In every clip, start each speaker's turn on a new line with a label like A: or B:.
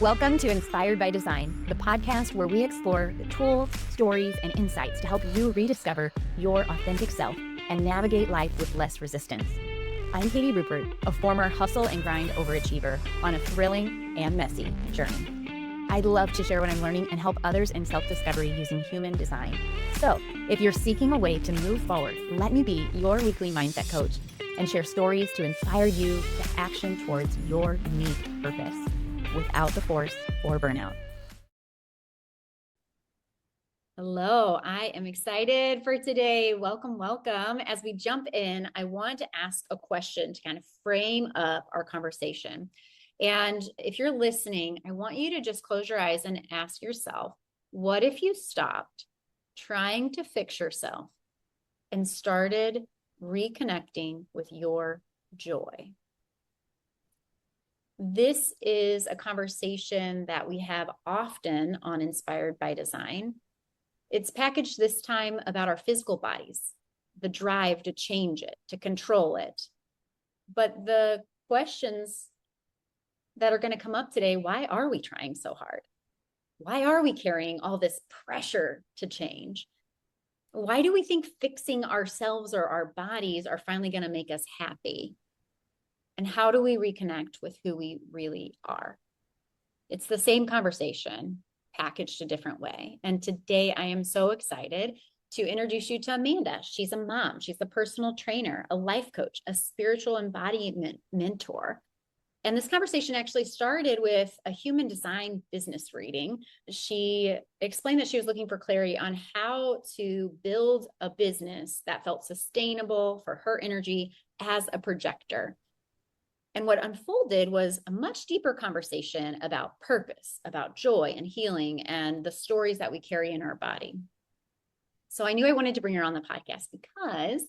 A: Welcome to Inspired by Design, the podcast where we explore the tools, stories, and insights to help you rediscover your authentic self and navigate life with less resistance. I'm Katie Rupert, a former hustle and grind overachiever on a thrilling and messy journey. I love to share what I'm learning and help others in self-discovery using human design. So if you're seeking a way to move forward, let me be your weekly mindset coach and share stories to inspire you to action towards your unique purpose without the force or burnout. Hello, I am excited for today. Welcome, welcome. As we jump in, I want to ask a question to kind of frame up our conversation. And if you're listening, I want you to just close your eyes and ask yourself, what if you stopped trying to fix yourself and started reconnecting with your joy? This is a conversation that we have often on Inspired by Design. It's packaged this time about our physical bodies, the drive to change it, to control it. But the questions that are going to come up today, why are we trying so hard? Why are we carrying all this pressure to change? Why do we think fixing ourselves or our bodies are finally going to make us happy? And how do we reconnect with who we really are? It's the same conversation, packaged a different way. And today I am so excited to introduce you to Amanda. She's a mom. She's a personal trainer, a life coach, a spiritual embodiment mentor. And this conversation actually started with a human design business reading. She explained that she was looking for clarity on how to build a business that felt sustainable for her energy as a projector. And what unfolded was a much deeper conversation about purpose, about joy and healing, and the stories that we carry in our body. So I knew I wanted to bring her on the podcast because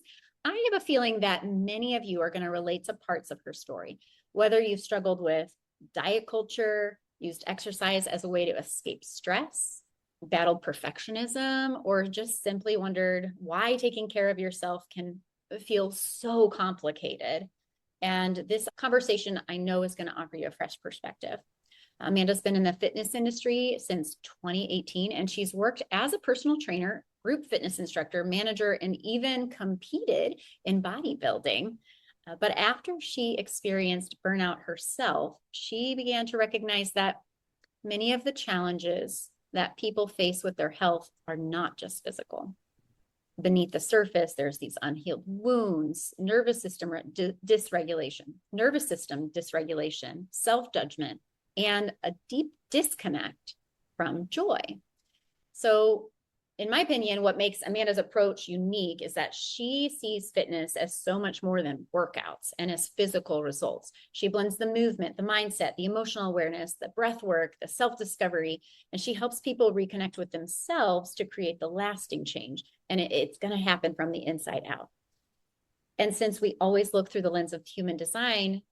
A: I have a feeling that many of you are going to relate to parts of her story, whether you've struggled with diet culture, used exercise as a way to escape stress, battled perfectionism, or just simply wondered why taking care of yourself can feel so complicated. And this conversation, I know, is going to offer you a fresh perspective. Amanda's been in the fitness industry since 2018, and she's worked as a personal trainer, group fitness instructor, manager, and even competed in bodybuilding. But after she experienced burnout herself, she began to recognize that many of the challenges that people face with their health are not just physical. Beneath the surface, there's these unhealed wounds, nervous system dysregulation, self-judgment, and a deep disconnect from joy. So in my opinion, what makes Amanda's approach unique is that she sees fitness as so much more than workouts and as physical results. She blends the movement, the mindset, the emotional awareness, the breath work, the self-discovery, and she helps people reconnect with themselves to create the lasting change. And it's going to happen from the inside out. And since we always look through the lens of human design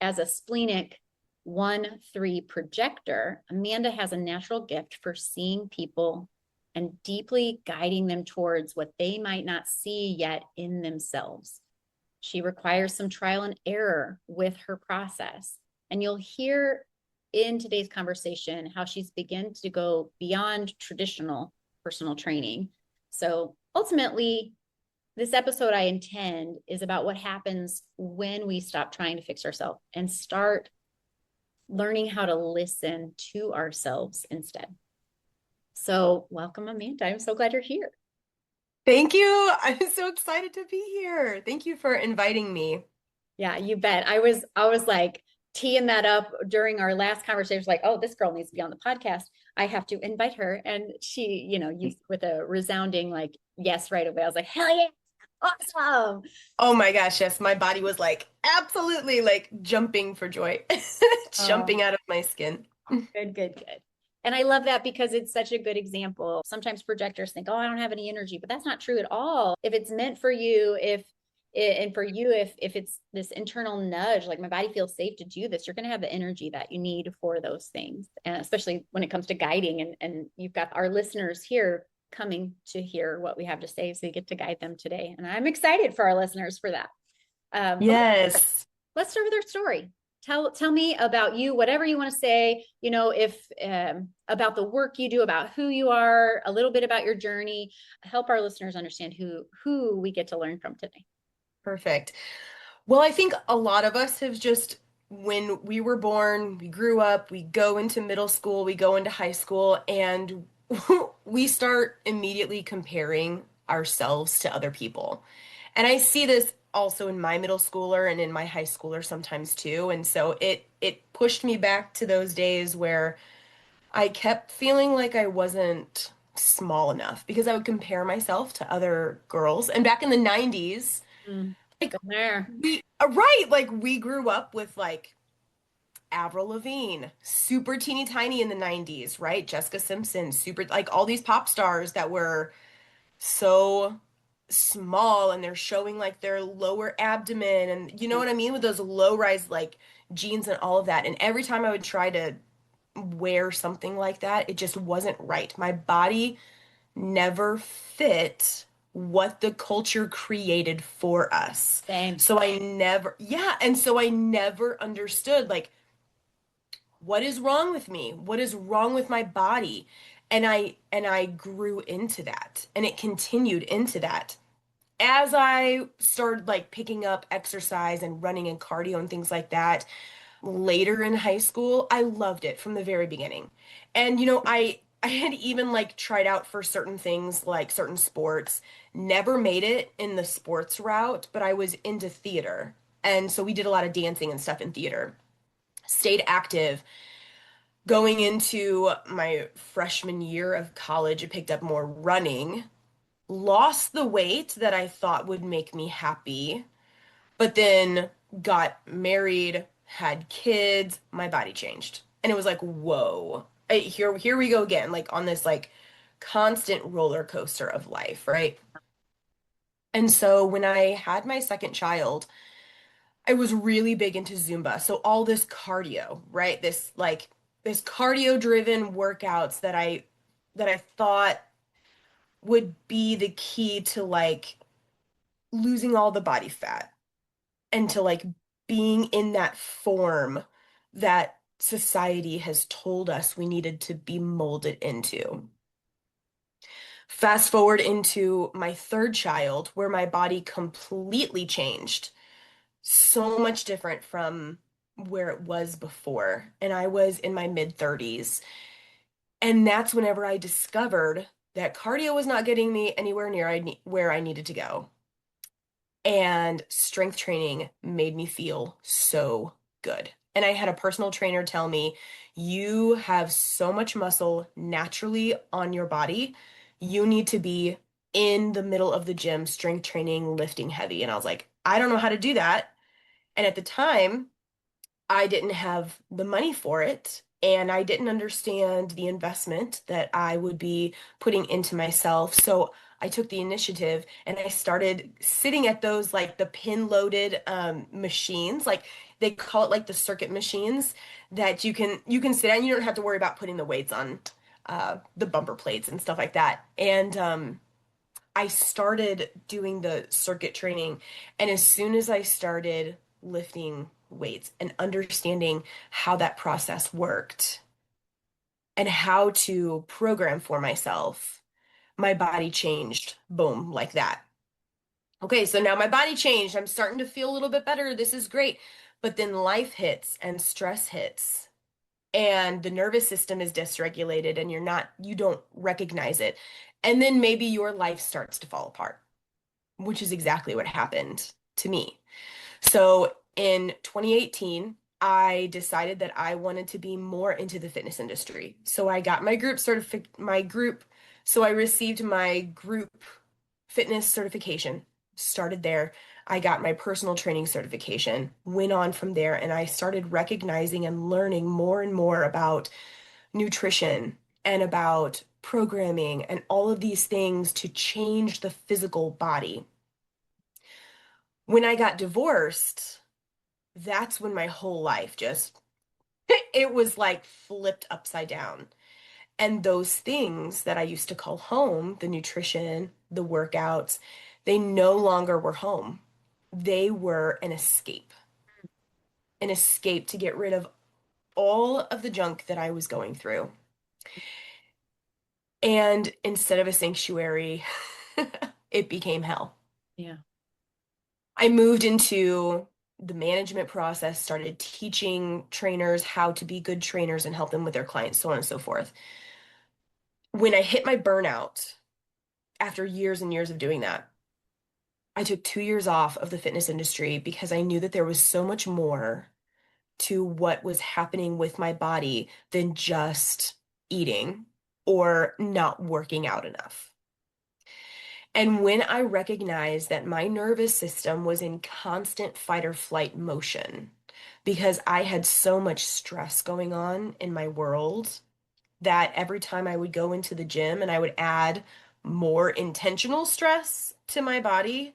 A: as a splenic 1-3 projector, Amanda has a natural gift for seeing people and deeply guiding them towards what they might not see yet in themselves. She requires some trial and error with her process. And you'll hear in today's conversation how she's begun to go beyond traditional personal training. So ultimately, this episode I intend is about what happens when we stop trying to fix ourselves and start learning how to listen to ourselves instead. So welcome, Amanda. I'm so glad you're here.
B: Thank you. I'm so excited to be here. Thank you for inviting me.
A: Yeah, you bet. I was like teeing that up during our last conversation, like, oh, this girl needs to be on the podcast. I have to invite her. And she, used with a resounding like, yes, right away. I was like, hell yeah, awesome.
B: Oh my gosh, yes. My body was like, absolutely like jumping for joy, jumping out of my skin.
A: Good. And I love that because it's such a good example. Sometimes projectors think, oh, I don't have any energy, but that's not true at all. If it's meant for you, if it's this internal nudge, like my body feels safe to do this, you're going to have the energy that you need for those things. And especially when it comes to guiding, and you've got our listeners here coming to hear what we have to say. So you get to guide them today. And I'm excited for our listeners for that.
B: Yes.
A: Let's start with our story. tell me about you, whatever you want to say, if about the work you do, about who you are, a little bit about your journey. Help our listeners understand who we get to learn from today.
B: Perfect. Well, I think a lot of us have just, when we were born, we grew up, we go into middle school, we go into high school, and we start immediately comparing ourselves to other people. And I see this also in my middle schooler and in my high schooler sometimes too. And so it pushed me back to those days where I kept feeling like I wasn't small enough because I would compare myself to other girls. And back in the 90s,
A: Mm,
B: like
A: been there.
B: right, like we grew up with like Avril Lavigne, super teeny tiny in the 90s, right? Jessica Simpson, super like all these pop stars that were so small and they're showing like their lower abdomen and you know what I mean with those low rise like jeans and all of that. And every time I would try to wear something like that, it just wasn't right. My body never fit what the culture created for us.
A: Same.
B: So I never, yeah, and so I never understood like what is wrong with me? What is wrong with my body? And I grew into that and it continued into that. As I started like picking up exercise and running and cardio and things like that, later in high school, I loved it from the very beginning. And I had even like tried out for certain things like certain sports, never made it in the sports route, but I was into theater. And so we did a lot of dancing and stuff in theater. Stayed active. Going into my freshman year of college, I picked up more running, lost the weight that I thought would make me happy, but then got married, had kids, my body changed. And it was like, whoa. Here we go again, like on this like constant roller coaster of life, right? And so when I had my second child, I was really big into Zumba. So all this cardio, right? This cardio driven workouts that I thought would be the key to like losing all the body fat and to like being in that form that society has told us we needed to be molded into. Fast forward into my third child, where my body completely changed. So much different from where it was before. And I was in my mid 30s. And that's whenever I discovered that cardio was not getting me anywhere near where I needed to go. And strength training made me feel so good. And I had a personal trainer tell me, you have so much muscle naturally on your body. You need to be in the middle of the gym, strength training, lifting heavy. And I was like, I don't know how to do that. And at the time, I didn't have the money for it, and I didn't understand the investment that I would be putting into myself. So I took the initiative and I started sitting at those like the pin loaded machines, like they call it like the circuit machines that you can sit at and you don't have to worry about putting the weights on the bumper plates and stuff like that. And I started doing the circuit training, and as soon as I started lifting weights and understanding how that process worked and how to program for myself, my body changed. Boom, like that. Okay, so now my body changed. I'm starting to feel a little bit better. This is great. But then life hits and stress hits, and the nervous system is dysregulated, and you don't recognize it. And then maybe your life starts to fall apart, which is exactly what happened to me. So in 2018, I decided that I wanted to be more into the fitness industry. So I got so I received my group fitness certification, started there. I got my personal training certification, went on from there, and I started recognizing and learning more and more about nutrition and about programming and all of these things to change the physical body. When I got divorced, that's when my whole life just it was like flipped upside down. And those things that I used to call home, the nutrition, the workouts, they no longer were home. They were an escape. an escape to get rid of all of the junk that I was going through. And instead of a sanctuary, it became hell.
A: Yeah.
B: I moved into the management process, started teaching trainers how to be good trainers and help them with their clients, so on and so forth. When I hit my burnout after years and years of doing that, I took 2 years off of the fitness industry because I knew that there was so much more to what was happening with my body than just eating or not working out enough. And when I recognized that my nervous system was in constant fight or flight motion because I had so much stress going on in my world that every time I would go into the gym and I would add more intentional stress to my body,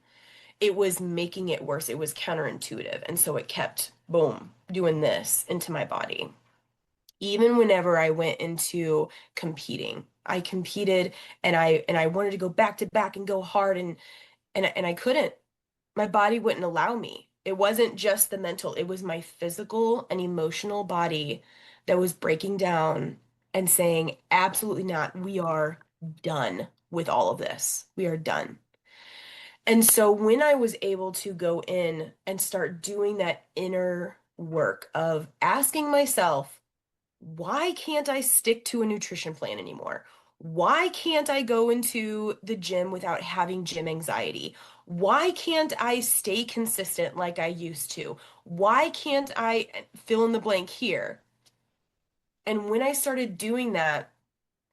B: it was making it worse. It was counterintuitive. And so it kept, boom, doing this into my body. Even whenever I went into competing, I competed and I wanted to go back to back and go hard and I couldn't. My body wouldn't allow me. It wasn't just the mental, it was my physical and emotional body that was breaking down and saying, absolutely not. We are done with all of this. We are done. And so when I was able to go in and start doing that inner work of asking myself, why can't I stick to a nutrition plan anymore? Why can't I go into the gym without having gym anxiety? Why can't I stay consistent like I used to? Why can't I fill in the blank here? And when I started doing that,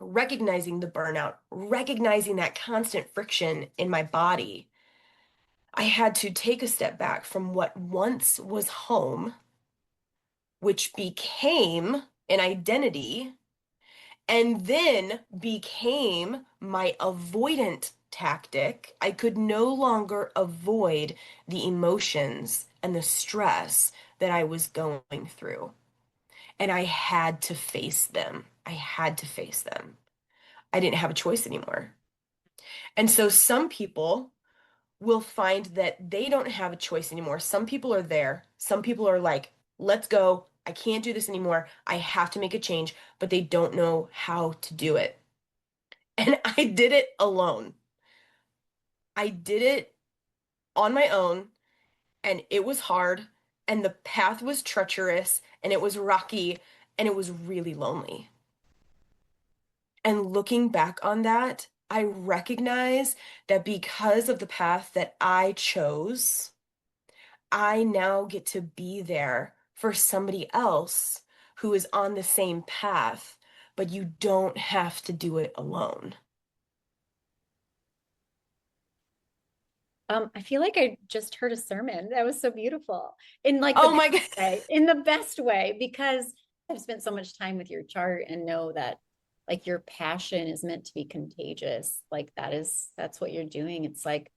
B: recognizing the burnout, recognizing that constant friction in my body, I had to take a step back from what once was home, which became an identity and then became my avoidant tactic. I could no longer avoid the emotions and the stress that I was going through. And I had to face them. I had to face them. I didn't have a choice anymore. And so some people will find that they don't have a choice anymore. Some people are there. Some people are like, let's go. I can't do this anymore. I have to make a change, but they don't know how to do it. And I did it alone. I did it on my own, and it was hard, and the path was treacherous, and it was rocky, and it was really lonely. And looking back on that, I recognize that because of the path that I chose, I now get to be there for somebody else who is on the same path, but you don't have to do it alone.
A: I feel like I just heard a sermon. That was so beautiful in like the
B: Oh
A: best
B: my God.
A: way, in the best way, because I've spent so much time with your chart and know that like your passion is meant to be contagious. Like that's what you're doing. It's like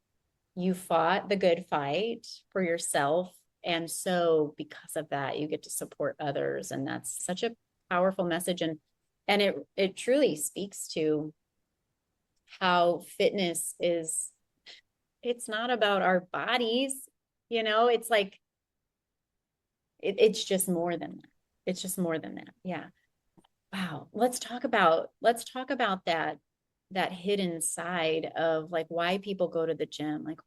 A: you fought the good fight for yourself. And so because of that, you get to support others. And that's such a powerful message. And it truly speaks to how fitness is, it's not about our bodies, it's like it's just more than that. It's just more than that. Yeah. Wow. Let's talk about that hidden side of like why people go to the gym. Like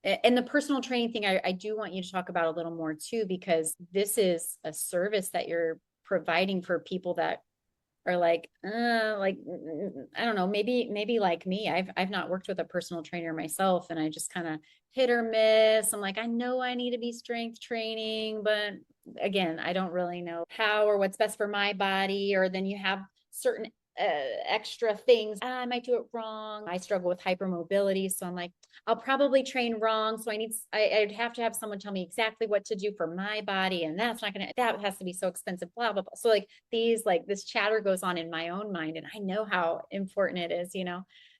A: and the personal training thing, I do want you to talk about a little more too, because this is a service that you're providing for people that are like I don't know, maybe like me. I've not worked with a personal trainer myself, and I just kind of hit or miss. I'm like, I know I need to be strength training, but again, I don't really know how or what's best for my body. Or then you have certain extra things. I might do it wrong. I struggle with hypermobility, so I'm like, I'll probably train wrong. So I'd have to have someone tell me exactly what to do for my body, and that has to be so expensive. Blah blah blah. So like this chatter goes on in my own mind, and I know how important it is.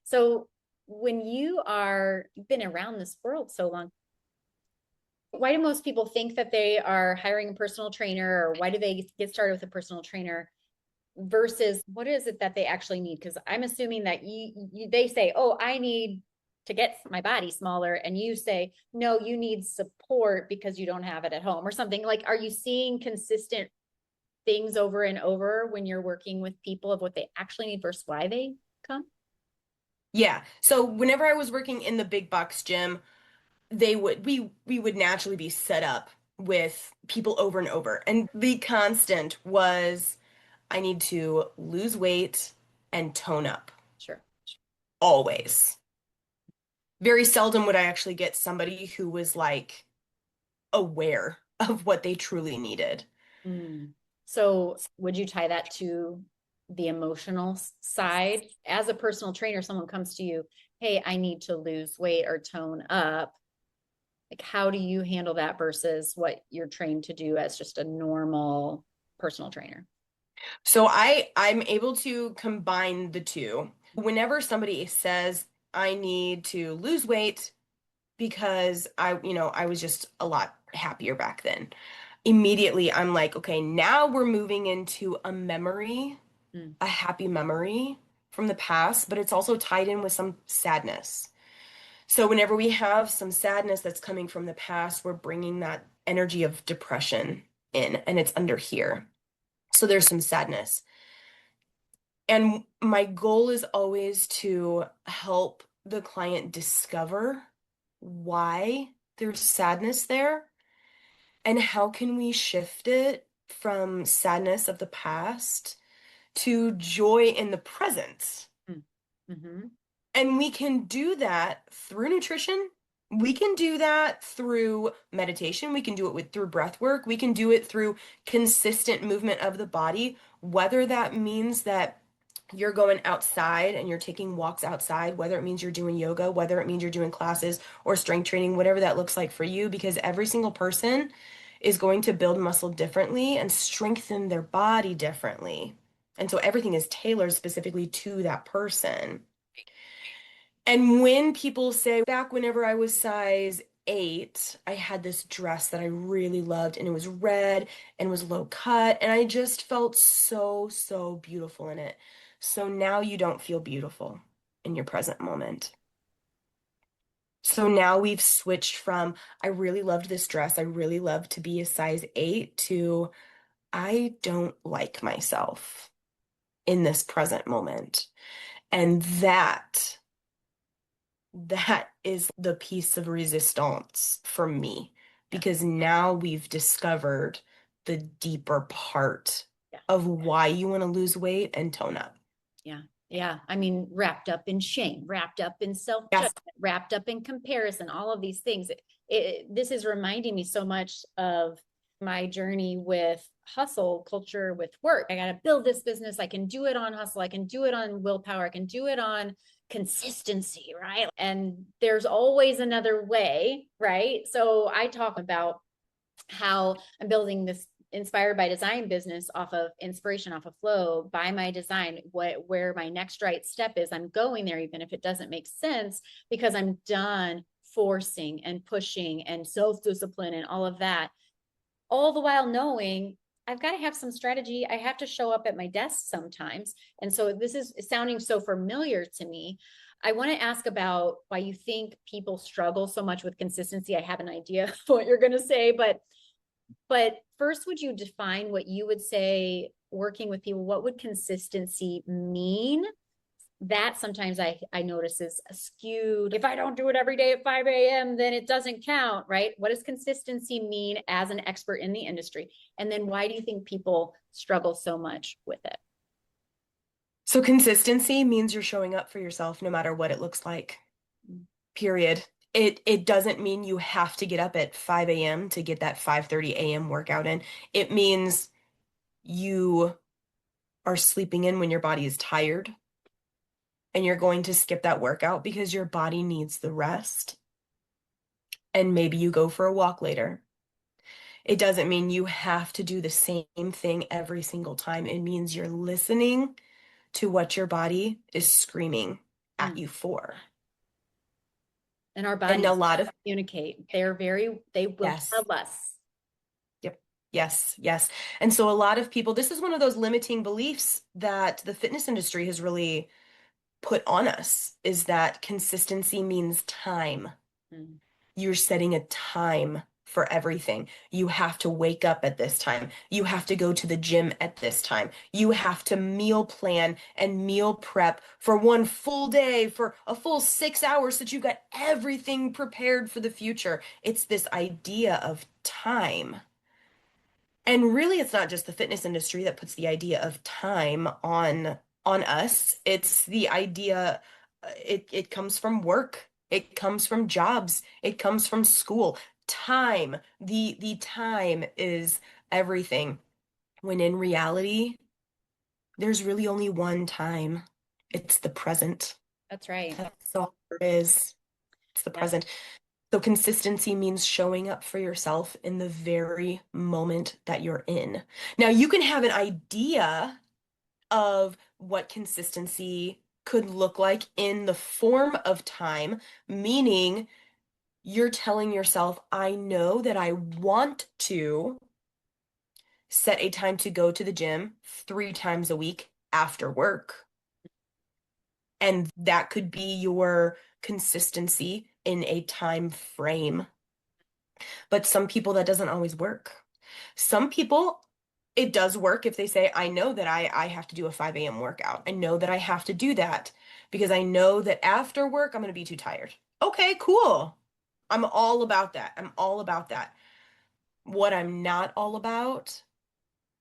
A: So when you've been around this world so long, why do most people think that they are hiring a personal trainer, or why do they get started with a personal trainer versus what is it that they actually need? Because I'm assuming that they say, oh, I need to get my body smaller, and you say, no, you need support because you don't have it at home or something. Like, are you seeing consistent things over and over when you're working with people of what they actually need versus why they come?
B: Yeah. So whenever I was working in the big box gym, we would naturally be set up with people over and over. And the constant was I need to lose weight and tone up.
A: Sure.
B: Always. Very seldom would I actually get somebody who was like aware of what they truly needed.
A: Mm. So would you tie that to the emotional side? As a personal trainer, someone comes to you, hey, I need to lose weight or tone up. Like, how do you handle that versus what you're trained to do as just a normal personal trainer?
B: So I'm able to combine the two. Whenever somebody says I need to lose weight because I was just a lot happier back then. Immediately I'm like, okay, now we're moving into a memory,
A: Mm.
B: a happy memory from the past, but it's also tied in with some sadness. So whenever we have some sadness that's coming from the past, we're bringing that energy of depression in, and it's under here. So there's some sadness. And my goal is always to help the client discover why there's sadness there and how can we shift it from sadness of the past to joy in the present.
A: Mm. Mm-hmm.
B: And we can do that through nutrition. We can do that through meditation. We can do it through breath work. We can do it through consistent movement of the body, whether that means that you're going outside and you're taking walks outside, whether it means you're doing yoga, whether it means you're doing classes or strength training, whatever that looks like for you, because every single person is going to build muscle differently and strengthen their body differently. And so everything is tailored specifically to that person. And when people say, back whenever I was size 8, I had this dress that I really loved, and it was red and was low cut, and I just felt so, so beautiful in it. So now you don't feel beautiful in your present moment. So now we've switched from, I really loved this dress, I really loved to be a size 8, to I don't like myself in this present moment. And that is the piece of resistance for me,
A: Yeah.
B: because now we've discovered the deeper part
A: Yeah.
B: of why you want to lose weight and tone up.
A: Yeah. Yeah. I mean, wrapped up in shame, wrapped up in
B: Yes.
A: self-judgment, wrapped up in comparison, all of these things. This is reminding me so much of my journey with hustle culture with work. I got to build this business. I can do it on hustle. I can do it on willpower. I can do it on consistency, right? And there's always another way, right? So I talk about how I'm building this inspired by design business off of inspiration, off of flow, by my design, where my next right step is. I'm going there, even if it doesn't make sense, because I'm done forcing and pushing and self-discipline and all of that, all the while knowing I've got to have some strategy. I have to show up at my desk sometimes. And so this is sounding so familiar to me. I want to ask about why you think people struggle so much with consistency. I have an idea of what you're going to say, but first, would you define what you would say working with people? What would consistency mean? That sometimes I notice is skewed. If I don't do it every day at 5 a.m., then it doesn't count, right? What does consistency mean as an expert in the industry? And then why do you think people struggle so much with it?
B: So consistency means you're showing up for yourself no matter what it looks like. Period. It doesn't mean you have to get up at 5 a.m. to get that 5:30 a.m. workout in. It means you are sleeping in when your body is tired, and you're going to skip that workout because your body needs the rest. And maybe you go for a walk later. It doesn't mean you have to do the same thing every single time. It means you're listening to what your body is screaming at
A: Mm.
B: you for.
A: And our
B: And a
A: bodies
B: lot of,
A: communicate. They will
B: yes,
A: tell us.
B: yep, yes, yes. And so a lot of people, this is one of those limiting beliefs that the fitness industry has really put on us is that consistency means time.
A: Mm.
B: You're setting a time for everything. You have to wake up at this time. You have to go to the gym at this time. You have to meal plan and meal prep for one full day, for a full 6 hours, so that you got everything prepared for the future. It's this idea of time. And really, it's not just the fitness industry that puts the idea of time on us. It's the idea, it comes from work, it comes from jobs, it comes from school. Time, the time is everything. When in reality, there's really only one time. It's the present.
A: That's right.
B: That's all there is. It's the
A: Yeah.
B: present. So consistency means showing up for yourself in the very moment that you're in. Now, you can have an idea of what consistency could look like in the form of time, meaning you're telling yourself, I know that I want to set a time to go to the gym 3 times a week after work. And that could be your consistency in a time frame. But some people that doesn't always work. Some people it does work if they say, I know that I have to do a 5 a.m. workout. I know that I have to do that because I know that after work I'm going to be too tired. Okay, cool. I'm all about that. I'm all about that. What I'm not all about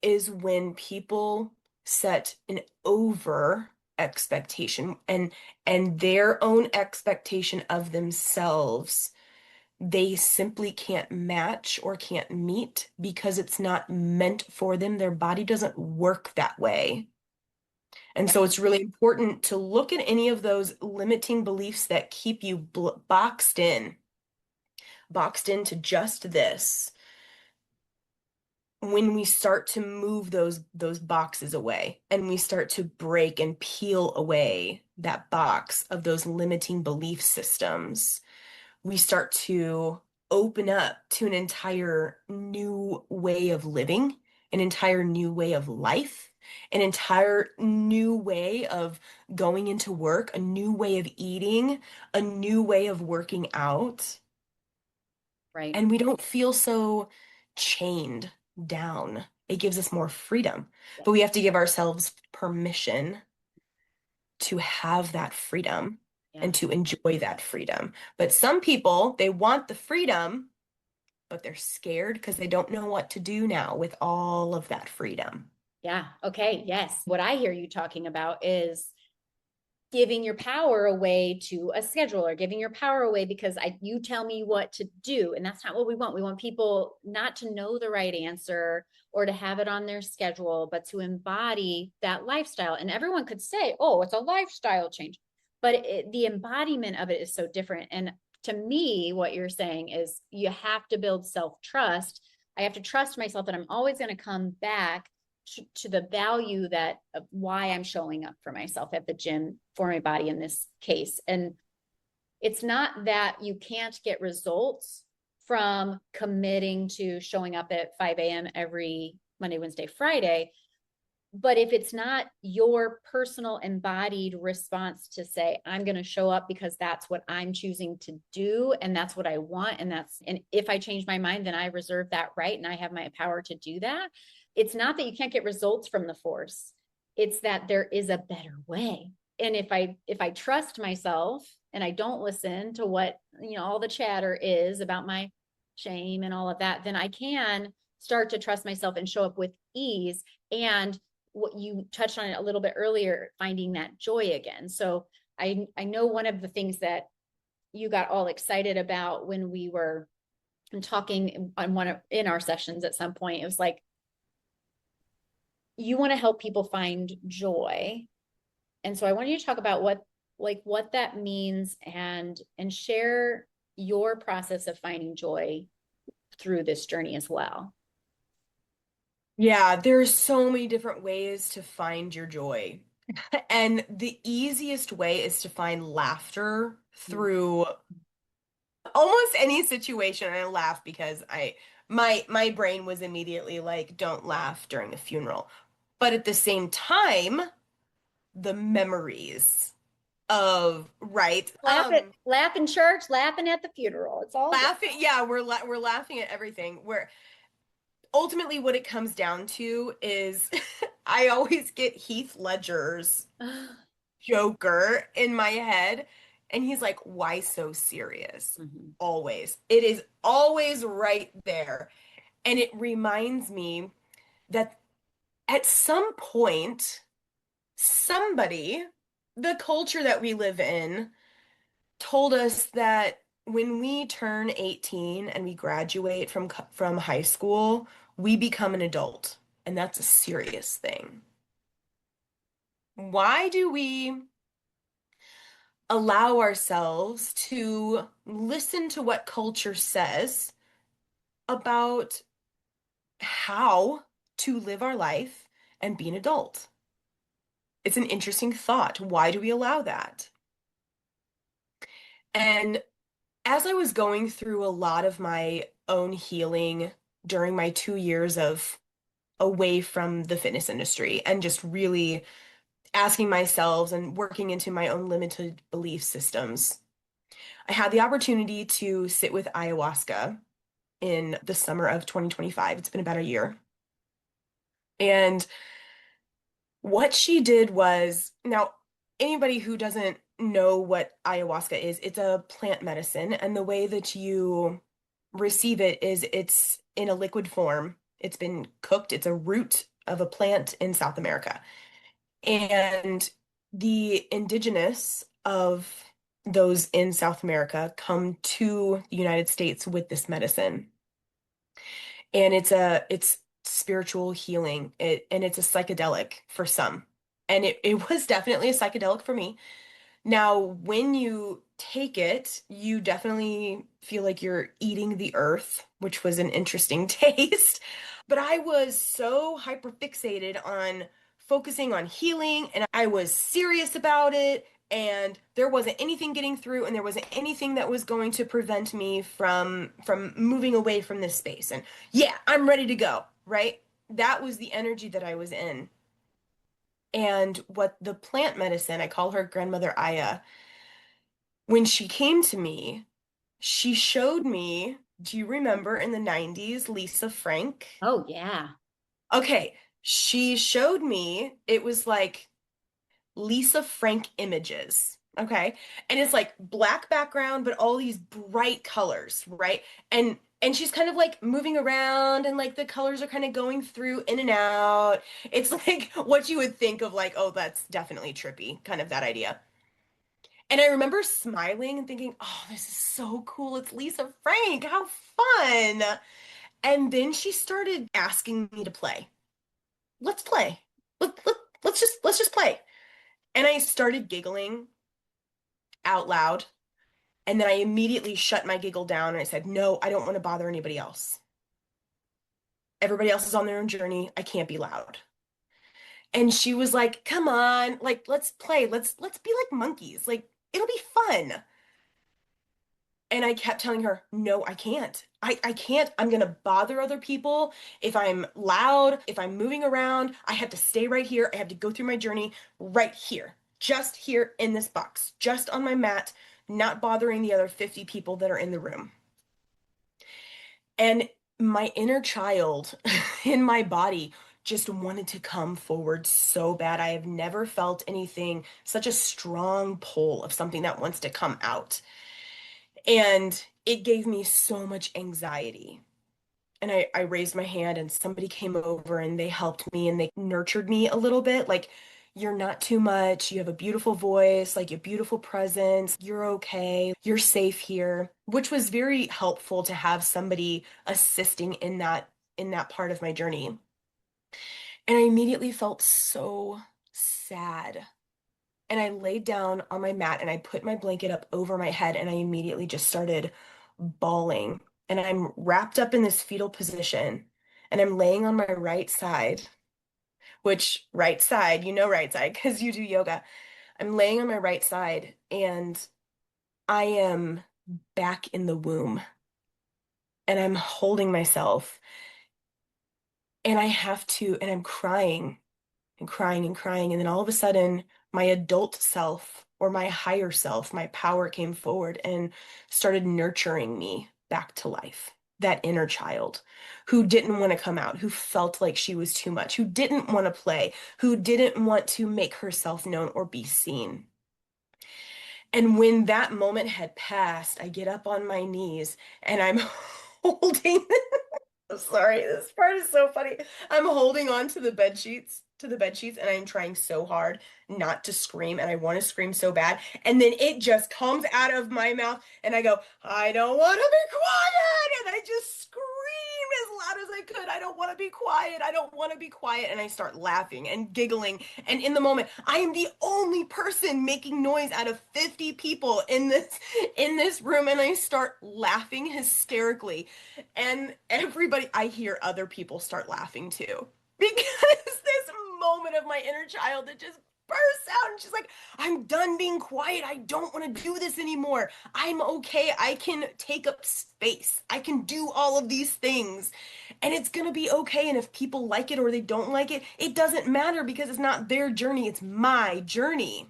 B: is when people set an over expectation and their own expectation of themselves they simply can't match or can't meet because it's not meant for them. Their body doesn't work that way. And
A: Yeah.
B: so it's really important to look at any of those limiting beliefs that keep you boxed into just this. When we start to move those boxes away and we start to break and peel away that box of those limiting belief systems, we start to open up to an entire new way of living, an entire new way of life, an entire new way of going into work, a new way of eating, a new way of working out.
A: Right.
B: And we don't feel so chained down. It gives us more freedom.
A: Yeah.
B: But we have to give ourselves permission to have that freedom
A: Yeah.
B: and to enjoy that freedom. But some people, they want the freedom, but they're scared because they don't know what to do now with all of that freedom.
A: Yeah. Okay. Yes. What I hear you talking about is giving your power away to a schedule or giving your power away because you tell me what to do, and that's not what we want. We want people not to know the right answer or to have it on their schedule, but to embody that lifestyle. And everyone could say, oh, it's a lifestyle change, but the embodiment of it is so different. And to me, what you're saying is you have to build self-trust. I have to trust myself that I'm always going to come back to the value that of why I'm showing up for myself at the gym for my body in this case. And it's not that you can't get results from committing to showing up at 5 a.m. every Monday, Wednesday, Friday. But if it's not your personal embodied response to say, I'm going to show up because that's what I'm choosing to do and that's what I want. And if I change my mind, then I reserve that right and I have my power to do that. It's not that you can't get results from the force. It's that there is a better way. And if I trust myself and I don't listen to what, all the chatter is about my shame and all of that, then I can start to trust myself and show up with ease. And what you touched on it a little bit earlier, finding that joy again. So I know one of the things that you got all excited about when we were talking in our sessions at some point, it was like, you want to help people find joy. And so I want you to talk about what that means and share your process of finding joy through this journey as well.
B: Yeah, there's so many different ways to find your joy. And the easiest way is to find laughter through almost any situation. And I laugh because my brain was immediately like, don't laugh during a funeral. But at the same time, the memories. of, right?
A: Laugh in church, laughing at the funeral. It's all good.
B: Laughing, yeah, we're laughing at everything. Where ultimately what it comes down to is I always get Heath Ledger's Joker in my head, and he's like, "Why so serious?"
A: Mhm.
B: Always. It is always right there. And it reminds me that at some point, somebody, the culture that we live in, told us that when we turn 18 and we graduate from high school, we become an adult, and that's a serious thing. Why do we allow ourselves to listen to what culture says about how to live our life and be an adult? It's an interesting thought. Why do we allow that? And as I was going through a lot of my own healing during my 2 years of away from the fitness industry and just really asking myself and working into my own limited belief systems, I had the opportunity to sit with ayahuasca in the summer of 2025. It's been about a year. And what she did was, now, anybody who doesn't know what ayahuasca is, it's a plant medicine. And the way that you receive it is it's in a liquid form. It's been cooked. It's a root of a plant in South America. And the indigenous of those in South America come to the United States with this medicine. And it's spiritual healing. And it's a psychedelic for some. And it was definitely a psychedelic for me. Now, when you take it, you definitely feel like you're eating the earth, which was an interesting taste. But I was so hyperfixated on focusing on healing, and I was serious about it, and there wasn't anything getting through, and there wasn't anything that was going to prevent me from moving away from this space. And yeah, I'm ready to go, right? That was the energy that I was in. And what the plant medicine, I call her Grandmother Aya, when she came to me, she showed me, do you remember in the 90s, Lisa Frank?
A: Oh, yeah.
B: Okay, she showed me, it was like Lisa Frank images. Okay. And it's like black background, but all these bright colors, right? And she's kind of like moving around and like the colors are kind of going through in and out. It's like what you would think of like, oh, that's definitely trippy, kind of that idea. And I remember smiling and thinking, oh, this is so cool. It's Lisa Frank. How fun. And then she started asking me to play. Let's play. Let's just play. And I started giggling out loud. And then I immediately shut my giggle down and I said, no, I don't want to bother anybody else. Everybody else is on their own journey. I can't be loud. And she was like, come on, like let's play. Let's be like monkeys. Like it'll be fun. And I kept telling her, no, I can't. I can't. I'm going to bother other people. If I'm loud, if I'm moving around, I have to stay right here. I have to go through my journey right here, just here in this box, just on my mat, not bothering the other 50 people that are in the room. And my inner child in my body just wanted to come forward so bad. I have never felt anything, such a strong pull of something that wants to come out. And it gave me so much anxiety. And I raised my hand and somebody came over and they helped me and they nurtured me a little bit. Like, you're not too much. You have a beautiful voice, like a beautiful presence. You're okay. You're safe here, which was very helpful to have somebody assisting in that part of my journey. And I immediately felt so sad. And I laid down on my mat and I put my blanket up over my head and I immediately just started bawling. And I'm wrapped up in this fetal position and I'm laying on my right side, which right side, right side, because you do yoga. I'm laying on my right side and I am back in the womb and I'm holding myself and I'm crying and crying and crying. And then all of a sudden, my adult self or my higher self, my power came forward and started nurturing me back to life. That inner child who didn't want to come out, who felt like she was too much, who didn't want to play, who didn't want to make herself known or be seen. And when that moment had passed, I get up on my knees and I'm holding, I'm sorry, this part is so funny. I'm holding on to the bed sheets, and I'm trying so hard not to scream, and I want to scream so bad. And then it just comes out of my mouth, and I go, I don't want to be quiet. And I just scream as loud as I could. I don't want to be quiet. I don't want to be quiet. And I start laughing and giggling. And in the moment, I am the only person making noise out of 50 people in this room, and I start laughing hysterically. And everybody, I hear other people start laughing too. Because this moment of my inner child that just bursts out and she's like, I'm done being quiet. I don't want to do this anymore. I'm okay. I can take up space. I can do all of these things. And it's going to be okay. And if people like it or they don't like it, it doesn't matter because it's not their journey. It's my journey.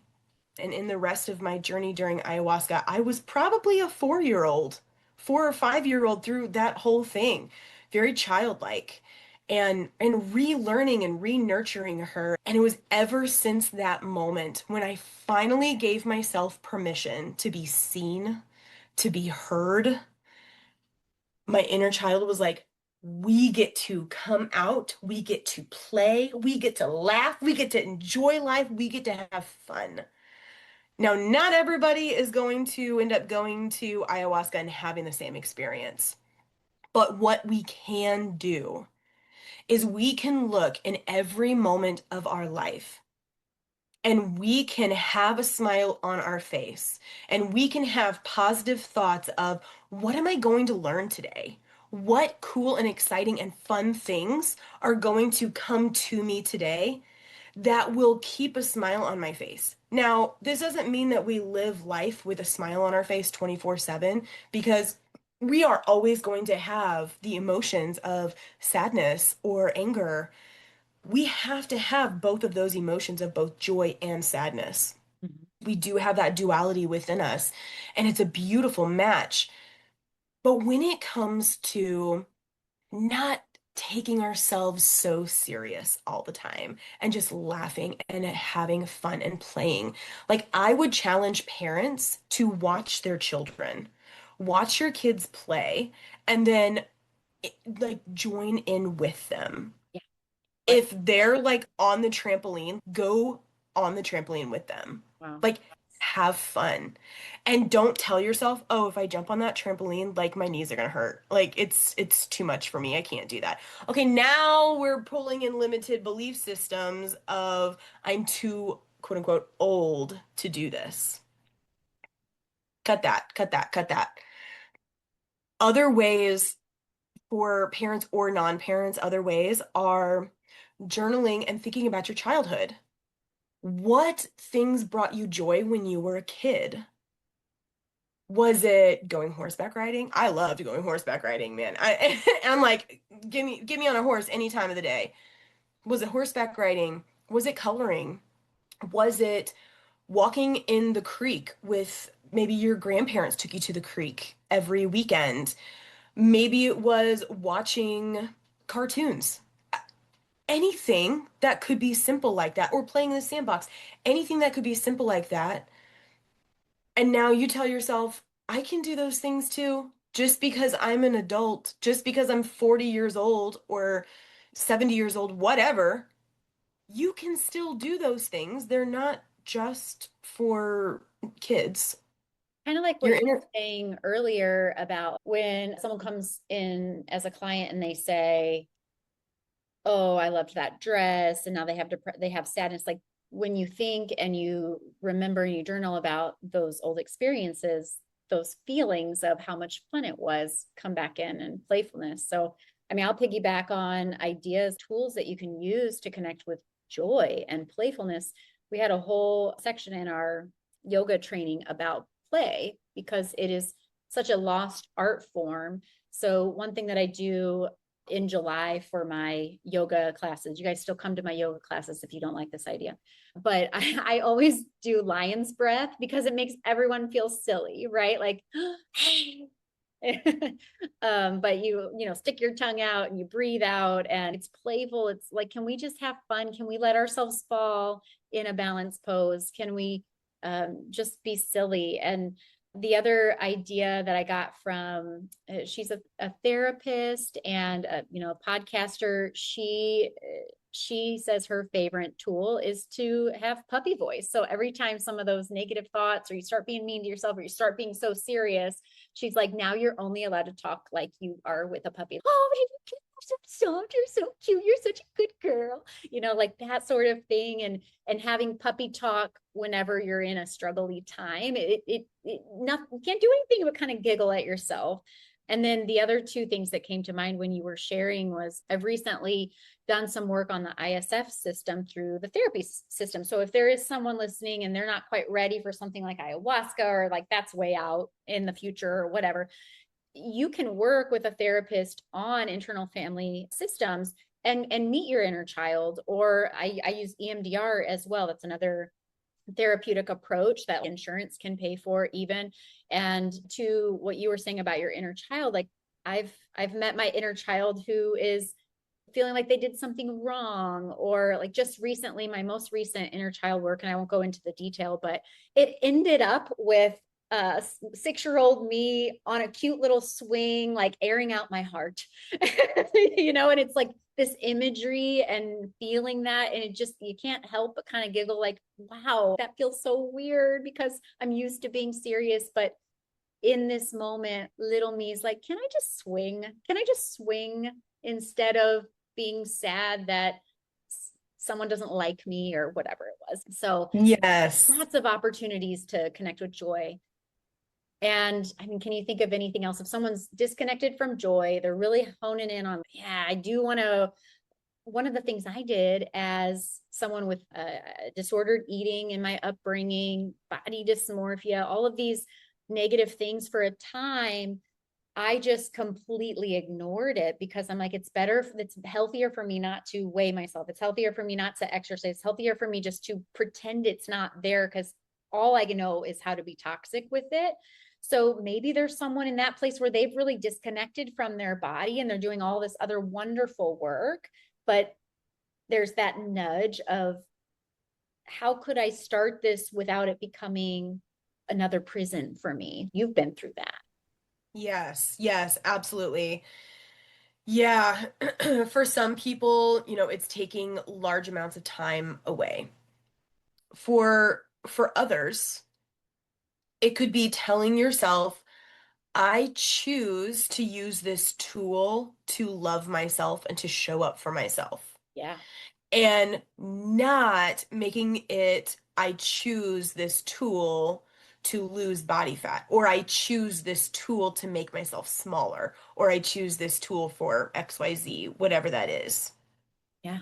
B: And in the rest of my journey during ayahuasca, I was probably a 4-year-old, 4 or 5-year-old through that whole thing, very childlike, and relearning and re-nurturing her. And it was ever since that moment when I finally gave myself permission to be seen, to be heard. My inner child was like, we get to come out, we get to play, we get to laugh, we get to enjoy life, we get to have fun. Now, not everybody is going to end up going to ayahuasca and having the same experience. But what we can do is we can look in every moment of our life and we can have a smile on our face and we can have positive thoughts of what am I going to learn today? What cool and exciting and fun things are going to come to me today that will keep a smile on my face. Now, this doesn't mean that we live life with a smile on our face 24/7 because we are always going to have the emotions of sadness or anger. We have to have both of those emotions of both joy and sadness.
A: Mhm.
B: We do have that duality within us, and it's a beautiful match. But when it comes to not taking ourselves so serious all the time and just laughing and having fun and playing. Like, I would challenge parents to watch their children, watch your kids play, and then like join in with them.
A: Yeah. Right.
B: If they're like on the trampoline, go on the trampoline with them.
A: Wow.
B: Like, have fun. And don't tell yourself, "Oh, if I jump on that trampoline, like my knees are gonna hurt." Like it's too much for me. I can't do that. Okay, now we're pulling in limited belief systems of I'm too quote unquote old to do this. Cut that, cut that, cut that. Other ways for parents or non-parents, other ways are journaling and thinking about your childhood. What things brought you joy when you were a kid? Was it going horseback riding? I loved going horseback riding, man. I'm like, give me on a horse any time of the day. Was it horseback riding? Was it coloring? Was it walking in the creek with maybe your grandparents took you to the creek every weekend? Maybe it was watching cartoons. Anything that could be simple like that, or playing in the sandbox, anything that could be simple like that. And now you tell yourself, I can do those things too. Just because I'm an adult, just because I'm 40 years old or 70 years old, whatever, you can still do those things. They're not just for kids.
A: Kind of like what
B: Your
A: you were
B: inner,
A: saying earlier about when someone comes in as a client and they say, oh, I loved that dress, and now they have sadness. Like, when you think and you remember and you journal about those old experiences, those feelings of how much fun it was come back in, and playfulness. So I mean, I'll piggyback on ideas, tools that you can use to connect with joy and playfulness. We had a whole section in our yoga training about play because it is such a lost art form. So one thing that I do in July for my yoga classes. You guys still come to my yoga classes if you don't like this idea. But I always do lion's breath because it makes everyone feel silly, right? Like, but you know, stick your tongue out and you breathe out and it's playful. It's like, can we just have fun? Can we let ourselves fall in a balanced pose? Can we just be silly? And the other idea that I got from she's a therapist and you know, a podcaster. She says her favorite tool is to have puppy voice. So every time some of those negative thoughts, or you start being mean to yourself, or you start being so serious, she's like, now you're only allowed to talk like you are with a puppy. Oh, you're so soft, you're so cute, you're such a good girl, you know, like that sort of thing. And having puppy talk whenever you're in a struggly time, nothing, you can't do anything but kind of giggle at yourself. And then the other two things that came to mind when you were sharing was I've recently done some work on the ISF system through the therapy system. So if there is someone listening and they're not quite ready for something like ayahuasca, or like that's way out in the future or whatever, you can work with a therapist on internal family systems and meet your inner child. Or I use EMDR as well. That's another therapeutic approach that insurance can pay for even. And to what you were saying about your inner child, like I've met my inner child who is feeling like they did something wrong, or like just recently, my most recent inner child work, and I won't go into the detail, but it ended up with 6-year-old me on a cute little swing, like airing out my heart, you know, and it's like this imagery and feeling that, and it just, you can't help but kind of giggle, like, wow, that feels so weird because I'm used to being serious. But in this moment, little me is like, can I just swing? Can I just swing instead of being sad that someone doesn't like me or whatever it was? So
B: Yes.
A: lots of opportunities to connect with joy. And I mean, can you think of anything else? If someone's disconnected from joy, they're really honing in on, yeah, I do want to. One of the things I did as someone with disordered eating in my upbringing, body dysmorphia, all of these negative things for a time, I just completely ignored it because I'm like, it's healthier for me not to weigh myself. It's healthier for me not to exercise. It's healthier for me just to pretend it's not there because all I know is how to be toxic with it. So maybe there's someone in that place where they've really disconnected from their body and they're doing all this other wonderful work, but there's that nudge of, how could I start this without it becoming another prison for me? You've been through that.
B: Yes. Yes, absolutely. Yeah. For some people, it's taking large amounts of time away. For others, it could be telling yourself, I choose to use this tool to love myself and to show up for myself.
A: Yeah.
B: And not making it, I choose this tool to lose body fat, or I choose this tool to make myself smaller, or I choose this tool for XYZ, whatever that is.
A: Yeah.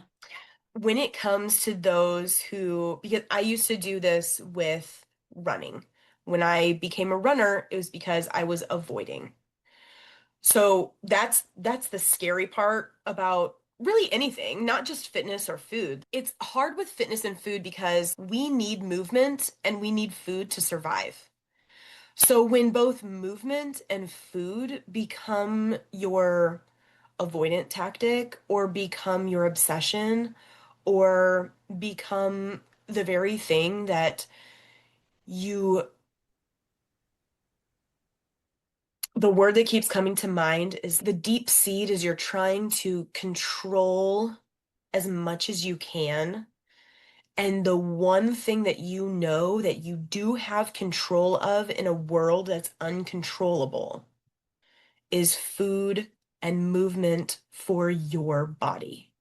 B: When it comes to those who, because I used to do this with running. When I became a runner, it was because I was avoiding. So that's the scary part about really anything, not just fitness or food. It's hard with fitness and food because we need movement and we need food to survive. So when both movement and food become your avoidant tactic, or become your obsession, or become the very thing that you, the word that keeps coming to mind is the deep seed, is you're trying to control as much as you can. And the one thing that you know that you do have control of in a world that's uncontrollable is food and movement for your body.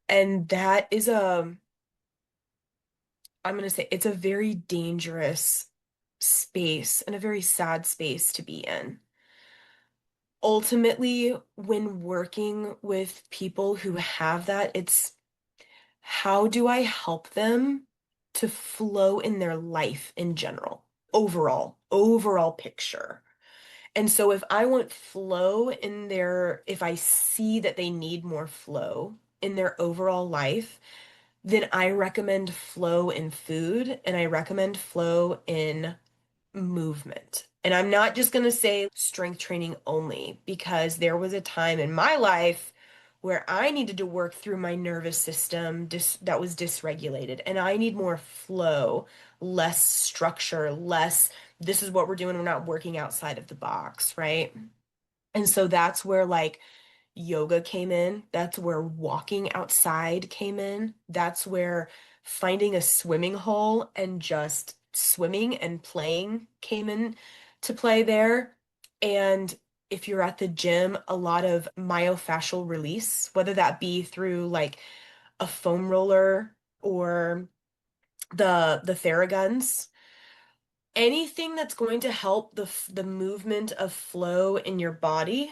B: And that is I'm going to say it's a very dangerous space and a very sad space to be in. Ultimately, when working with people who have that, it's how do I help them to flow in their life in general, overall picture. And so if I want flow if I see that they need more flow in their overall life, then I recommend flow in food and I recommend flow in movement. And I'm not just going to say strength training only, because there was a time in my life where I needed to work through my nervous system that was dysregulated, and I need more flow, less structure, less this is what we're doing, we're not working outside of the box, right? And so that's where like yoga came in. That's where walking outside came in. That's where finding a swimming hole and just swimming and playing came in to play there. And if you're at the gym, a lot of myofascial release, whether that be through like a foam roller or the Theraguns, anything that's going to help the movement of flow in your body.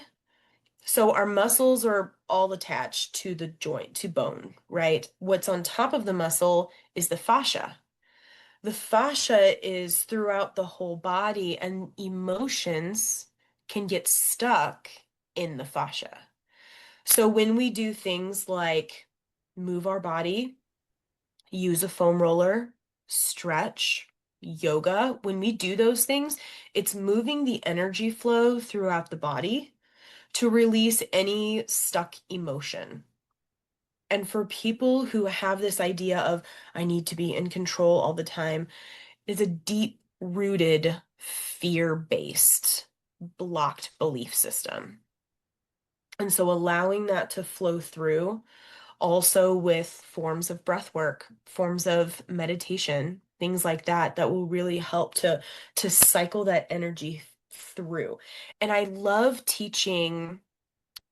B: So our muscles are all attached to the joint, to bone, right? What's on top of the muscle is the fascia. The fascia is throughout the whole body, and emotions can get stuck in the fascia. So when we do things like move our body, use a foam roller, stretch, yoga, when we do those things, it's moving the energy flow throughout the body to release any stuck emotion. And for people who have this idea of, I need to be in control all the time, is a deep rooted, fear based, blocked belief system. And so allowing that to flow through also with forms of breath work, forms of meditation, things like that, that will really help to cycle that energy through. And I love teaching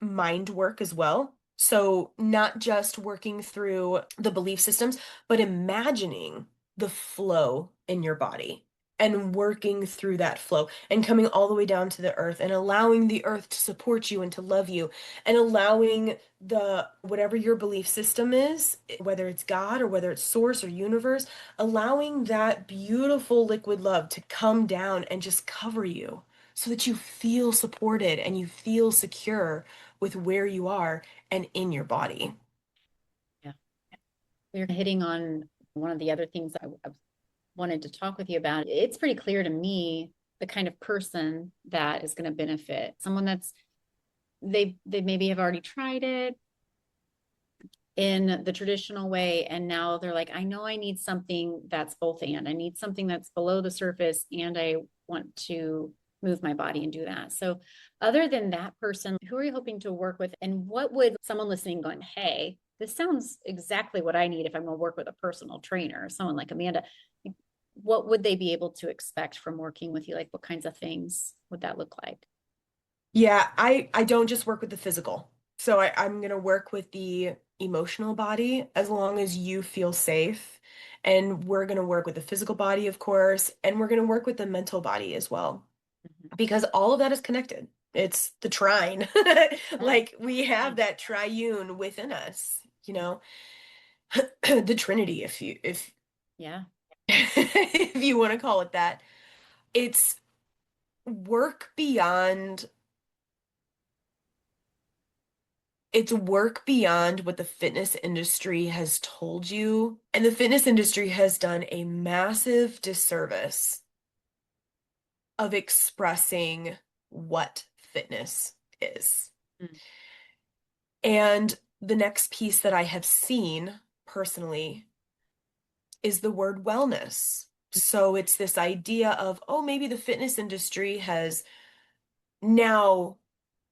B: mind work as well. So, not just working through the belief systems, but imagining the flow in your body and working through that flow and coming all the way down to the earth and allowing the earth to support you and to love you and allowing the whatever your belief system is, whether it's God or whether it's source or universe, allowing that beautiful liquid love to come down and just cover you so that you feel supported and you feel secure with where you are and in your body.
A: Yeah. You're hitting on one of the other things I wanted to talk with you about. It's pretty clear to me the kind of person that is going to benefit. Someone that's they maybe have already tried it in the traditional way, and now they're like, I know I need something that's both and. I need something that's below the surface, and I want to move my body and do that. So other than that person, who are you hoping to work with, and what would someone listening going, hey, this sounds exactly what I need if I'm going to work with a personal trainer, someone like Amanda, what would they be able to expect from working with you? Like what kinds of things would that look like?
B: Yeah, I don't just work with the physical. So I'm gonna work with the emotional body as long as you feel safe. And we're gonna work with the physical body, of course, and we're gonna work with the mental body as well.
A: Mhm.
B: Because all of that is connected. It's the trine.
A: Yeah.
B: Like we have that triune within us, the Trinity,
A: Yeah.
B: if you want to call it that. It's work beyond it's work beyond what the fitness industry has told you. And the fitness industry has done a massive disservice of expressing what fitness is.
A: Mm.
B: And the next piece that I have seen personally is the word wellness. So it's this idea of, oh, maybe the fitness industry has now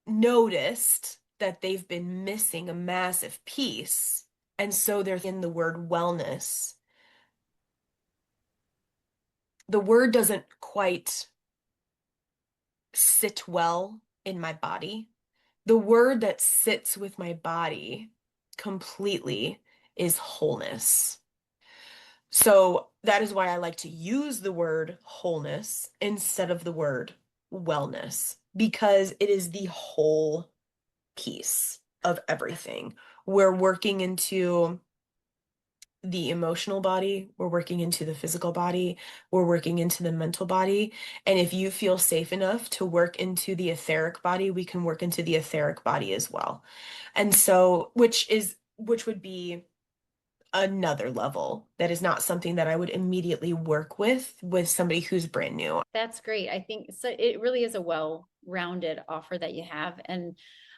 B: noticed that they've been missing a massive piece. And so they're in the word wellness. The word doesn't quite sit well in my body. The word that sits with my body completely is wholeness. So that is why I like to use the word wholeness instead of the word wellness, because it is the whole piece of everything. We're working into the emotional body, we're working into the physical body, we're working into the mental body. And if you feel safe enough to work into the etheric body, we can work into the etheric body as well. And so, which would be another level that is not something that I would immediately work with somebody who's brand new.
A: That's great. I think so. It really is a well-rounded offer that you have. And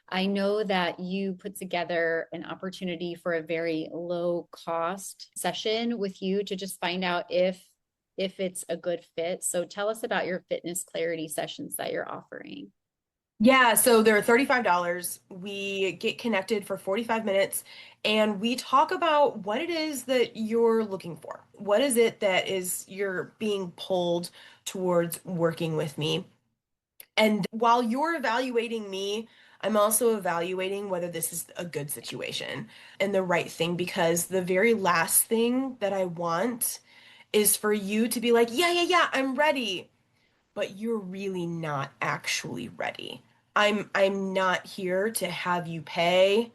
A: I know that you put together an opportunity for a very low cost session with you to just find out if it's a good fit. So tell us about your fitness clarity sessions that you're offering.
B: Yeah, so they're $35. We get connected for 45 minutes and we talk about what it is that you're looking for. What is it that is you're being pulled towards working with me? And while you're evaluating me, I'm also evaluating whether this is a good situation and the right thing, because the very last thing that I want is for you to be like, yeah, yeah, yeah, I'm ready, but you're really not actually ready. I'm not here to have you pay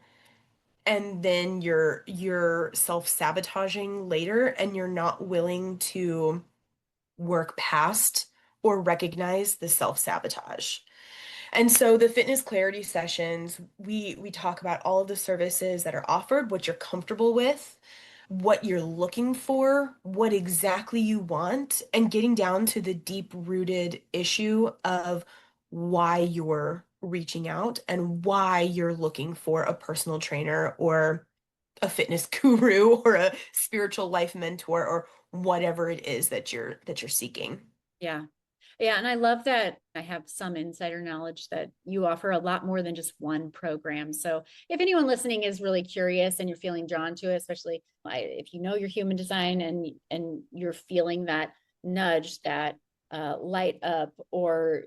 B: and then you're self-sabotaging later and you're not willing to work past or recognize the self-sabotage. And so the fitness clarity sessions, we talk about all of the services that are offered, what you're comfortable with, what you're looking for, what exactly you want, and getting down to the deep-rooted issue of why you're reaching out and why you're looking for a personal trainer or a fitness guru or a spiritual life mentor or whatever it is that you're seeking.
A: Yeah. Yeah, and I love that I have some insider knowledge that you offer a lot more than just one program. So if anyone listening is really curious and you're feeling drawn to it, especially if you know your human design and you're feeling that nudge, that light up, or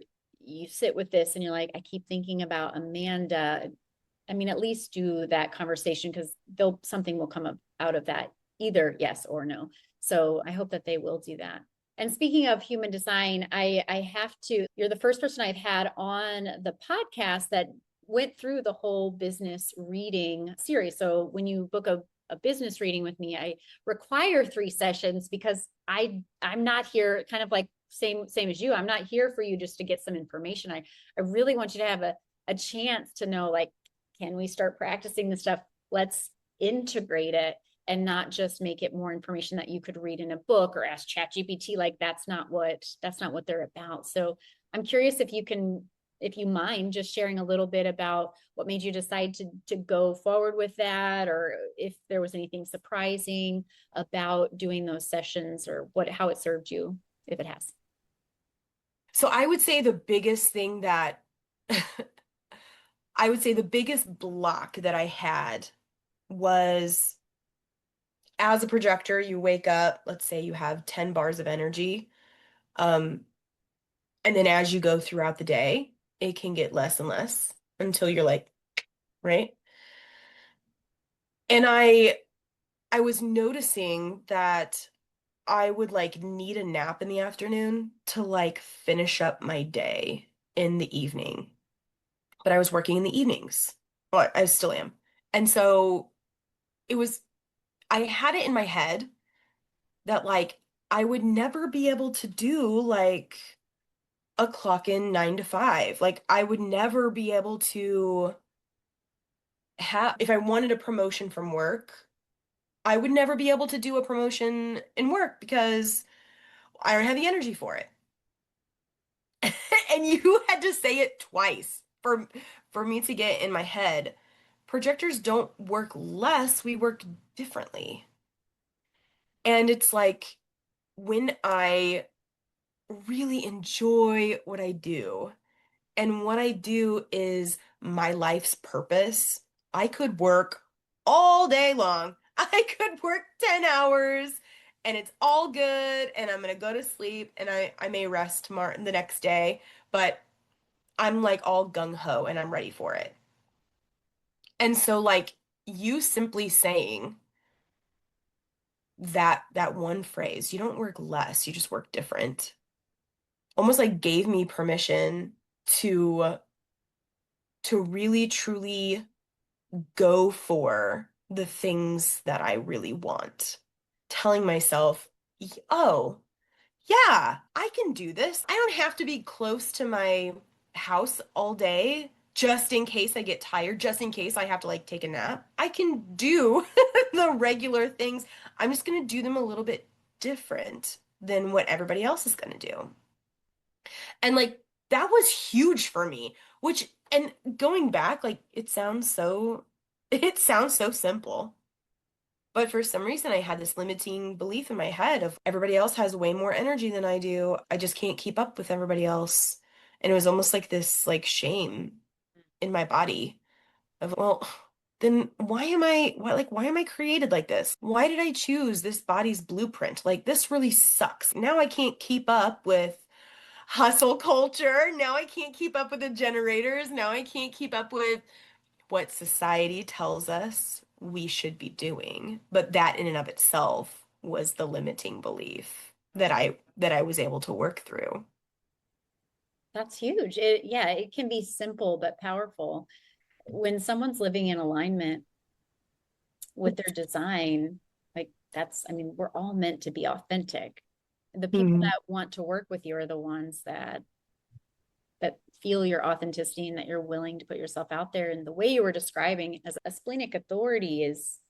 A: you sit with this and you're like, I keep thinking about Amanda. I mean, at least do that conversation because they'll something will come up out of that, either yes or no. So I hope that they will do that. And speaking of human design, I have to, you're the first person I've had on the podcast that went through the whole business reading series. So when you book a business reading with me, I require 3 sessions because I'm not here kind of like same as you. I'm not here for you just to get some information. I really want you to have a chance to know, like, can we start practicing this stuff? Let's integrate it and not just make it more information that you could read in a book or ask ChatGPT. Like that's not what they're about. So I'm curious if you mind just sharing a little bit about what made you decide to go forward with that, or if there was anything surprising about doing those sessions, or how it served you, if it has.
B: So I would say the biggest thing that I would say the biggest block that I had was, as a projector, you wake up, let's say you have 10 bars of energy. Um, and then as you go throughout the day, it can get less and less until you're like, right? And I was noticing that I would like need a nap in the afternoon to like finish up my day in the evening. But I was working in the evenings. Well, I still am. And so it was, I had it in my head that like I would never be able to do like a clock in 9 to 5. Like I would never be able to have, if I wanted a promotion from work, I would never be able to do a promotion in work because I don't have the energy for it. And you had to say it twice for me to get in my head. Projectors don't work less, we work differently. And it's like when I really enjoy what I do, and what I do is my life's purpose, I could work all day long. I could work 10 hours and it's all good and I'm gonna go to sleep and I may rest tomorrow the next day, but I'm like all gung ho and I'm ready for it. And so like you simply saying that one phrase, you don't work less, you just work different, almost like gave me permission to really truly go for the things that I really want. telling myself, oh, yeah, I can do this. I don't have to be close to my house all day just in case I get tired, just in case I have to like take a nap. I can do the regular things. I'm just going to do them a little bit different than what everybody else is going to do. And like that was huge for me, which and going back, like it sounds so simple. But for some reason, I had this limiting belief in my head of everybody else has way more energy than I do. I just can't keep up with everybody else. And it was almost like this like shame in my body of, well, then why am I created like this? Why did I choose this body's blueprint? Like this really sucks. Now I can't keep up with hustle culture. Now I can't keep up with the generators. Now I can't keep up with what society tells us we should be doing. But that in and of itself was the limiting belief that I was able to work through.
A: That's huge. Yeah, it can be simple but powerful. When someone's living in alignment with their design, like that's, I mean, we're all meant to be authentic. The people
B: Mhm.
A: that want to work with you are the ones that feel your authenticity and that you're willing to put yourself out there. And the way you were describing as a splenic authority is,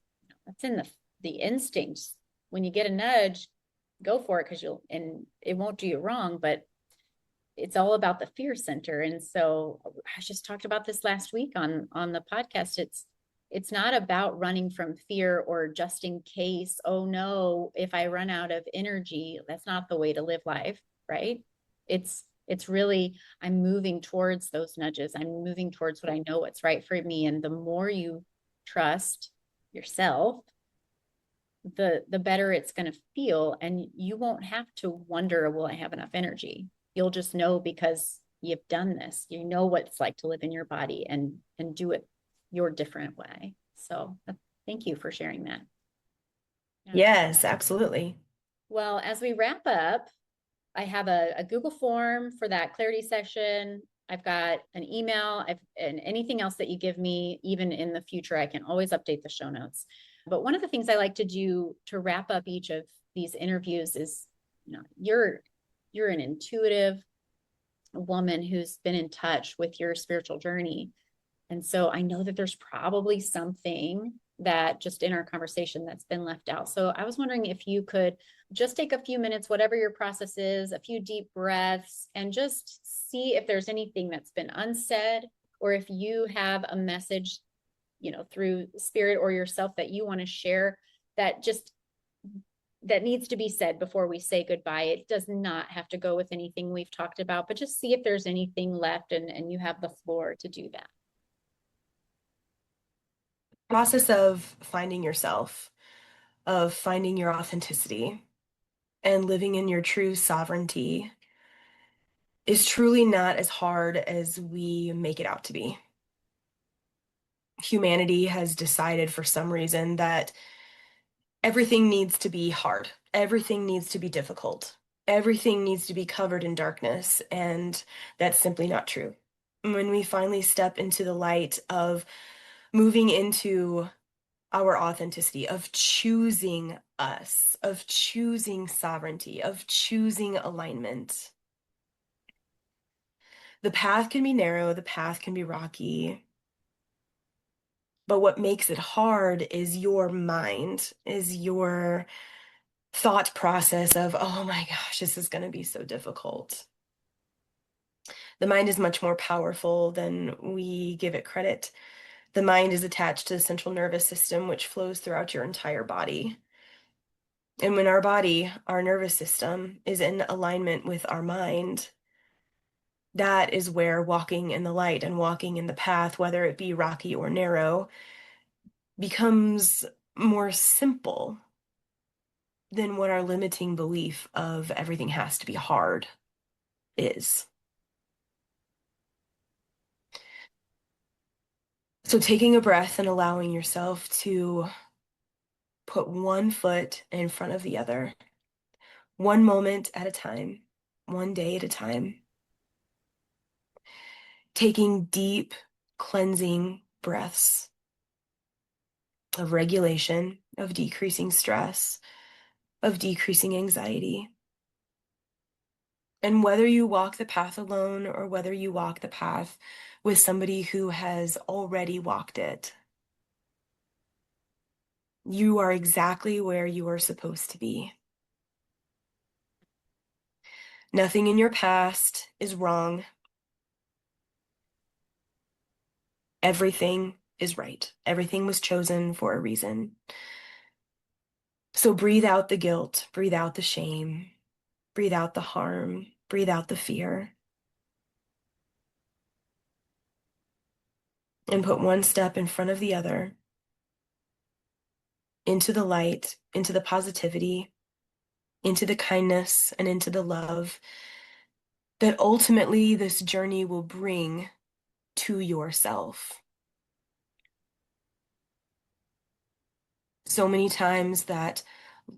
A: that's in the instincts. When you get a nudge, go for it, because and it won't do you wrong, but it's all about the fear center. And so I just talked about this last week on the podcast. It's not about running from fear or just in case, oh no, if I run out of energy. That's not the way to live life, right? It's really, I'm moving towards those nudges. I'm moving towards what I know what's right for me. And the more you trust yourself, the better it's going to feel, and you won't have to wonder, will I have enough energy? You'll just know, because you've done this. You know what it's like to live in your body and do it your different way. So thank you for sharing that. Yeah.
B: Yes, absolutely.
A: Well, as we wrap up, I have a Google form for that clarity session. I've got an email. And anything else that you give me, even in the future, I can always update the show notes. But one of the things I like to do to wrap up each of these interviews is, you're an intuitive woman who's been in touch with your spiritual journey. And so I know that there's probably something that just in our conversation that's been left out. So I was wondering if you could just take a few minutes, whatever your process is, a few deep breaths, and just see if there's anything that's been unsaid, or if you have a message, through spirit or yourself that you want to share, that just that needs to be said before we say goodbye. It does not have to go with anything we've talked about, but just see if there's anything left, and you have the floor to do that.
B: Process of finding yourself, of finding your authenticity and living in your true sovereignty is truly not as hard as we make it out to be. Humanity has decided for some reason that everything needs to be hard. Everything needs to be difficult. Everything needs to be covered in darkness, and that's simply not true. When we finally step into the light of moving into our authenticity, of choosing us, of choosing sovereignty, of choosing alignment, the path can be narrow, the path can be rocky, but what makes it hard is your mind, is your thought process of, oh my gosh, this is going to be so difficult. The mind is much more powerful than we give it credit. The mind is attached to the central nervous system, which flows throughout your entire body. And when our body, our nervous system, is in alignment with our mind, that is where walking in the light and walking in the path, whether it be rocky or narrow, becomes more simple than what our limiting belief of everything has to be hard is. So taking a breath and allowing yourself to put one foot in front of the other, one moment at a time, one day at a time, taking deep, cleansing breaths of regulation, of decreasing stress, of decreasing anxiety. And whether you walk the path alone or whether you walk the path with somebody who has already walked it, you are exactly where you are supposed to be. Nothing in your past is wrong. Everything is right. Everything was chosen for a reason. So breathe out the guilt, breathe out the shame, breathe out the harm, breathe out the fear, and put one step in front of the other into the light, into the positivity, into the kindness, and into the love that ultimately this journey will bring to yourself. So many times that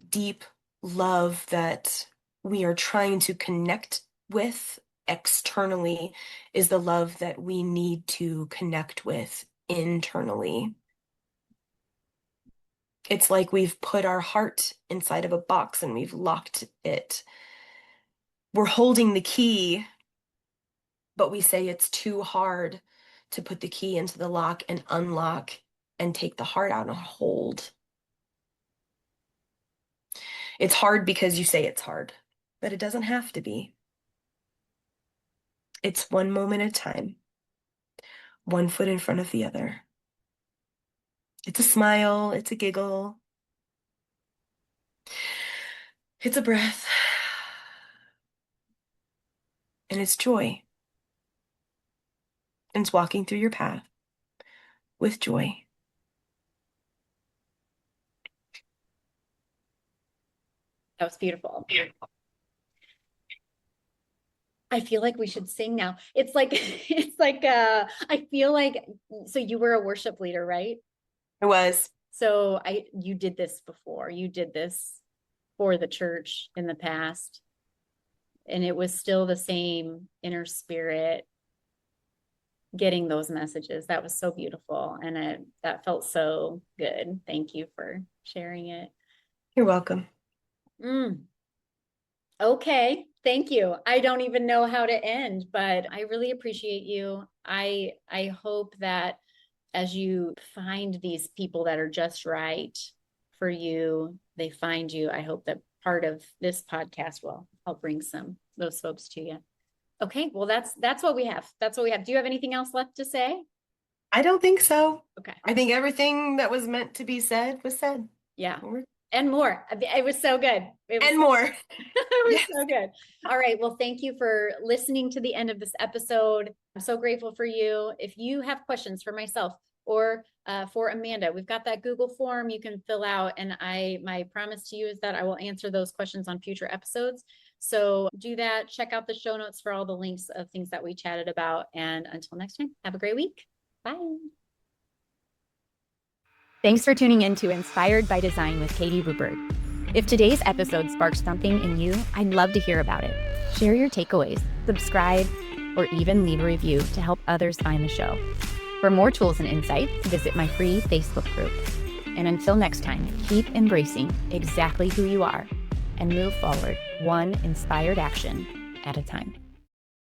B: deep love that we are trying to connect with externally is the love that we need to connect with internally. It's like we've put our heart inside of a box and we've locked it. We're holding the key, but we say it's too hard to put the key into the lock and unlock and take the heart out and hold. It's hard because you say it's hard, but it doesn't have to be. It's one moment at a time, one foot in front of the other. It's a smile, it's a giggle, it's a breath, and it's joy. And it's walking through your path with joy.
A: That was beautiful. I feel like we should sing now. It's like I feel like, so you were a worship leader, right?
B: It was.
A: So you did this before. You did this for the church in the past. And it was still the same inner spirit getting those messages. That was so beautiful. And that felt so good. Thank you for sharing it.
B: You're welcome.
A: Okay. Thank you. I don't even know how to end, but I really appreciate you. I hope that as you find these people that are just right for you, they find you. I hope that part of this podcast will help bring those folks to you. Okay. Well, that's what we have. That's what we have. Do you have anything else left to say?
B: I don't think so.
A: Okay.
B: I think everything that was meant to be said was said.
A: Yeah. And more. It was so good.
B: And more.
A: It was so good. All right. Well, thank you for listening to the end of this episode. I'm so grateful for you. If you have questions for myself or for Amanda, we've got that Google form you can fill out. And my promise to you is that I will answer those questions on future episodes. So do that. Check out the show notes for all the links of things that we chatted about. And until next time, have a great week. Bye. Thanks for tuning in to Inspired by Design with Katie Rupert. If today's episode sparked something in you, I'd love to hear about it. Share your takeaways, subscribe, or even leave a review to help others find the show. For more tools and insights, visit my free Facebook group. And until next time, keep embracing exactly who you are and move forward one inspired action at a time.